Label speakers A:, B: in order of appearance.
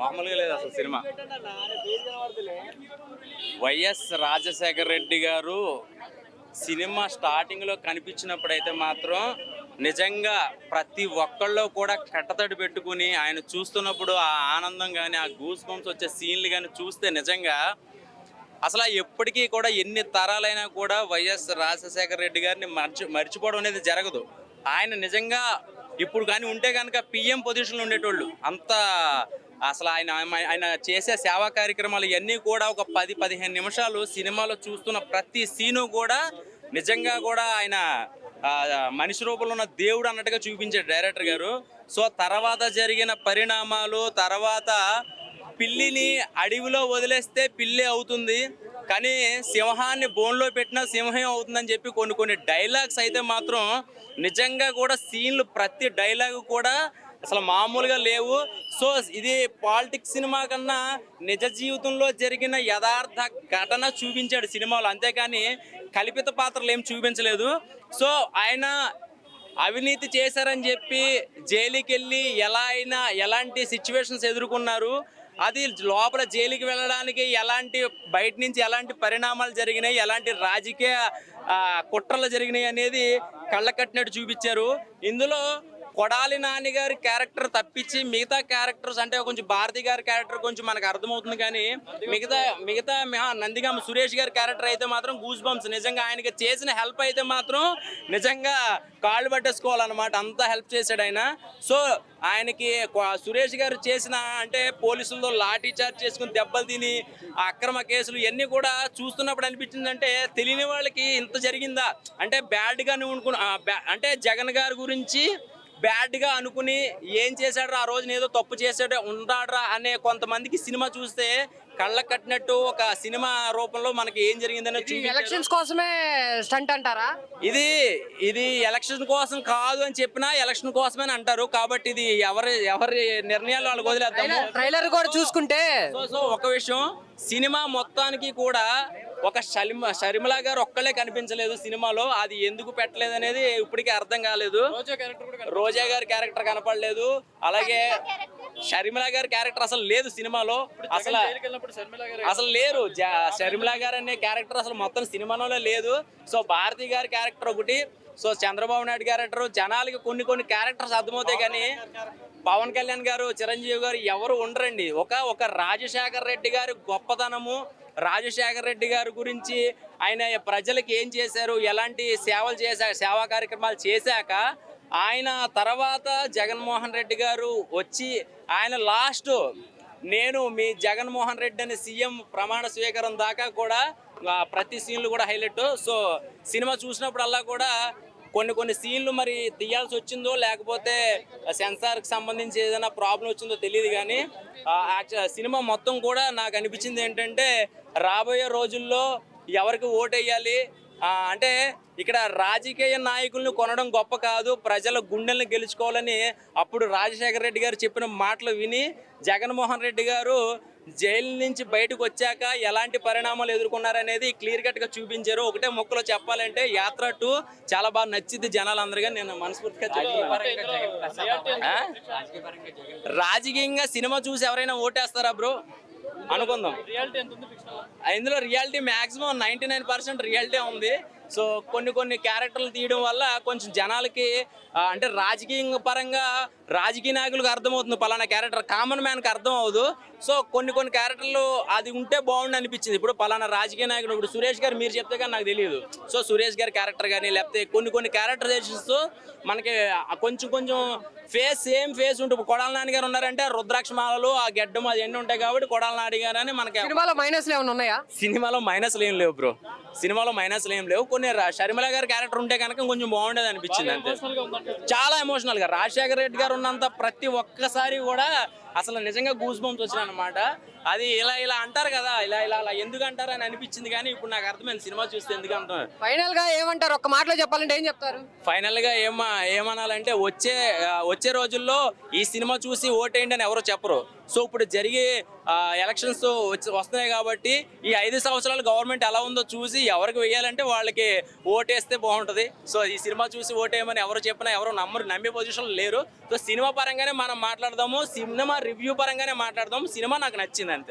A: మామూలుగా లేదు అసలు సినిమా. వైఎస్ రాజశేఖర రెడ్డి గారు సినిమా స్టార్టింగ్లో కనిపించినప్పుడైతే మాత్రం నిజంగా ప్రతి ఒక్కళ్ళు కూడా కట్టతడి పెట్టుకుని ఆయన చూస్తున్నప్పుడు ఆ ఆనందం కానీ ఆ గూస్ బంప్స్ వచ్చే సీన్లు కానీ చూస్తే నిజంగా అసలు ఎప్పటికీ కూడా ఎన్ని తరాలైనా కూడా వైఎస్ రాజశేఖర రెడ్డి గారిని మర్చిపోవడం అనేది జరగదు. ఆయన నిజంగా ఇప్పుడు కానీ ఉంటే కనుక పిఎం పొజిషన్లో ఉండేటోళ్ళు అంత. అసలు ఆయన ఆయన చేసే సేవా కార్యక్రమాలు ఇవన్నీ కూడా ఒక 10-15 నిమిషాలు సినిమాలో చూస్తున్న ప్రతి సీను కూడా నిజంగా కూడా ఆయన మనిషి రూపంలో ఉన్న దేవుడు అన్నట్టుగా చూపించాడు డైరెక్టర్ గారు. సో తర్వాత జరిగిన పరిణామాలు, తర్వాత పిల్లిని అడవిలో వదిలేస్తే పిల్లి అవుతుంది, కానీ సింహాన్ని బోన్లో పెట్టినా సింహం అవుతుందని చెప్పి కొన్ని డైలాగ్స్ అయితే మాత్రం నిజంగా కూడా సీన్లు ప్రతి డైలాగు కూడా అసలు మామూలుగా లేవు. సో ఇది పాలిటిక్స్ సినిమా కన్నా నిజ జీవితంలో జరిగిన యథార్థ ఘటన చూపించాడు సినిమాలో, అంతేకాని కల్పిత పాత్రలు ఏం చూపించలేదు. సో ఆయన అవినీతి చేశారని చెప్పి జైలుకి వెళ్ళి ఎలా అయినా ఎలాంటి సిచ్యువేషన్స్ ఎదుర్కొన్నారు, అది లోపల జైలుకి వెళ్ళడానికి ఎలాంటి బయట నుంచి ఎలాంటి పరిణామాలు జరిగినాయి, ఎలాంటి రాజకీయ కుట్రలు జరిగినాయి అనేది కళ్ళ కట్టినట్టు చూపించారు. ఇందులో కొడాలి నాని గారి క్యారెక్టర్ తప్పించి మిగతా క్యారెక్టర్స్ అంటే కొంచెం భారతి గారి క్యారెక్టర్ కొంచెం మనకు అర్థమవుతుంది, కానీ మిగతా నందిగామ సురేష్ గారి క్యారెక్టర్ అయితే మాత్రం గూస్ బంప్స్. నిజంగా ఆయనకి చేసిన హెల్ప్ అయితే మాత్రం నిజంగా కాళ్ళు పట్టేసుకోవాలన్నమాట, అంతా హెల్ప్ చేశాడు ఆయన. సో ఆయనకి సురేష్ గారు చేసిన అంటే పోలీసులతో లాఠీ చార్జ్ చేసుకుని దెబ్బలు తిని ఆ అక్రమ కేసులు ఇవన్నీ కూడా చూస్తున్నప్పుడు అనిపించిందంటే తెలియని వాళ్ళకి ఇంత జరిగిందా అంటే బ్యాడ్గా అంటే జగన్ గారి గురించి బ్యాడ్గా అనుకుని ఏం చేశాడు ఆ రోజున ఏదో తప్పు చేశాడు ఉన్నాడ్రా అనే కొంతమందికి సినిమా చూస్తే కళ్ళ కట్టినట్టు ఒక సినిమా రూపంలో మనకి ఏం జరిగిందనే
B: ఎలక్షన్స్ కోసమే స్టంట్ అంటారా?
A: ఇది ఎలక్షన్ కోసం కాదు అని చెప్పినా ఎలక్షన్ కోసమే అంటారు, కాబట్టి ఇది ఎవరి నిర్ణయాలు వాళ్ళకి వదిలేద్దాము.
B: ట్రైలర్ కూడా చూసుకుంటే
A: సో ఒక విషయం, సినిమా మొత్తానికి కూడా ఒక షర్మిల గారు ఒక్కళ్ళే కనిపించలేదు సినిమాలో, అది ఎందుకు పెట్టలేదు అనేది ఇప్పటికీ అర్థం కాలేదు. రోజా గారి క్యారెక్టర్ కనపడలేదు, అలాగే షర్మిల గారి క్యారెక్టర్ అసలు లేదు సినిమాలో, అసలు లేరు. షర్మిల గారు అనే క్యారెక్టర్ అసలు మొత్తం సినిమాలో లేదు. సో భారతి గారి క్యారెక్టర్ ఒకటి, సో చంద్రబాబు నాయుడు క్యారెక్టర్, జనాలకి కొన్ని క్యారెక్టర్స్ అర్థమవుతాయి, కానీ పవన్ కళ్యాణ్ గారు, చిరంజీవి గారు ఎవరు ఉండరండి. ఒక రాజశేఖర రెడ్డి గారి గొప్పతనము, రాజశేఖర రెడ్డి గారి గురించి ఆయన ప్రజలకు ఏం చేశారు, ఎలాంటి సేవలు చేశారు, సేవా కార్యక్రమాలు చేశాక ఆయన తర్వాత జగన్మోహన్ రెడ్డి గారు వచ్చి ఆయన లాస్ట్ నేను మీ జగన్మోహన్ రెడ్డి అనే సీఎం ప్రమాణ స్వీకారం దాకా కూడా ప్రతి సీన్లు కూడా హైలైట్. సో సినిమా చూసినప్పుడల్లా కూడా కొన్ని సీన్లు మరి తీయాల్సి వచ్చిందో లేకపోతే సెన్సార్కి సంబంధించి ఏదైనా ప్రాబ్లం వచ్చిందో తెలియదు, కానీ సినిమా మొత్తం కూడా నాకు అనిపించింది ఏంటంటే రాబోయే రోజుల్లో ఎవరికి ఓటేయాలి అంటే ఇక్కడ రాజకీయ నాయకులను కొనడం గొప్ప కాదు, ప్రజల గుండెలను గెలుచుకోవాలని అప్పుడు రాజశేఖర రెడ్డి గారు చెప్పిన మాటలు విని జగన్మోహన్ రెడ్డి గారు జైలు నుంచి బయటకు వచ్చాక ఎలాంటి పరిణామాలు ఎదుర్కొన్నారనేది క్లియర్ కట్గా చూపించారు. ఒకటే మొక్కలో చెప్పాలంటే యాత్ర 2 చాలా బాగా నచ్చింది జనాలందరిగా, నేను మనస్ఫూర్తిగా రాజకీయంగా సినిమా చూసి ఎవరైనా ఓటేస్తారా బ్రో అనుకుందాం. ఇందులో రియాలిటీ మ్యాక్సిమం 99% రియాలిటీ ఉంది. సో కొన్ని క్యారెక్టర్లు తీయడం వల్ల కొంచెం జనాలకి అంటే రాజకీయ పరంగా రాజకీయ నాయకులకు అర్థమవుతుంది పలానా క్యారెక్టర్, కామన్ మ్యాన్కి అర్థం అవ్వదు. సో కొన్ని క్యారెక్టర్లు అది ఉంటే బాగుండి అనిపించింది. ఇప్పుడు పలానా రాజకీయ నాయకుడు, ఇప్పుడు సురేష్ గారు మీరు చెప్తే కానీ నాకు తెలియదు. సో సురేష్ గారి క్యారెక్టర్ కానీ లేకపోతే కొన్ని క్యారెక్టరైజేషన్స్ మనకి కొంచెం సేమ్ ఫేస్ ఉంటుంది. కొడాల నాని గారు ఉన్నారంటే రుద్రాక్ష మాలలు ఆ గెడ్డం అది ఎన్ని ఉంటాయి కాబట్టి కొడాల నాని గారు అని మనకి.
B: సినిమాలో మైనస్లు ఏమైనా ఉన్నాయా?
A: సినిమాలో మైనస్లు ఏం లేవు బ్రో, సినిమాలో మైనస్లు ఏం లేవు. కొన్ని షర్మిల గారి క్యారెక్టర్ ఉంటే కనుక కొంచెం బాగుండేది అనిపించింది అంతే. చాలా ఎమోషనల్ గా రాజశేఖర రెడ్డి గారు ఉన్నంత ప్రతి ఒక్కసారి కూడా అసలు నిజంగా గూస్ బంప్స్ వచ్చినాయి అన్నమాట. అది ఇలా అంటారు కదా, ఇలా ఎందుకు అంటారు అని అనిపించింది, కానీ ఇప్పుడు నాకు అర్థమైంది సినిమా చూస్తే ఎందుకు అంటారు.
B: ఫైనల్ గా ఏమంటారు, ఒక్క మాటలో చెప్పాలంటే ఏం చెప్తారు?
A: ఫైనల్ గా ఏమనాలంటే వచ్చే రోజుల్లో ఈ సినిమా చూసి ఓటేయండి అని ఎవరో చెప్పరు. సో ఇప్పుడు జరిగే ఎలక్షన్స్ వస్తున్నాయి కాబట్టి ఈ 5 సంవత్సరాలు గవర్నమెంట్ ఎలా ఉందో చూసి ఎవరికి వేయాలంటే వాళ్ళకి ఓటేస్తే బాగుంటుంది. సో ఈ సినిమా చూసి ఓటేయమని ఎవరు చెప్పినా ఎవరు నమ్మే పొజిషన్లో లేరు. సో సినిమా పరంగానే మనం మాట్లాడదాము, సినిమా రివ్యూ పరంగానే మాట్లాడదాము. సినిమా నాకు నచ్చింది అంతే.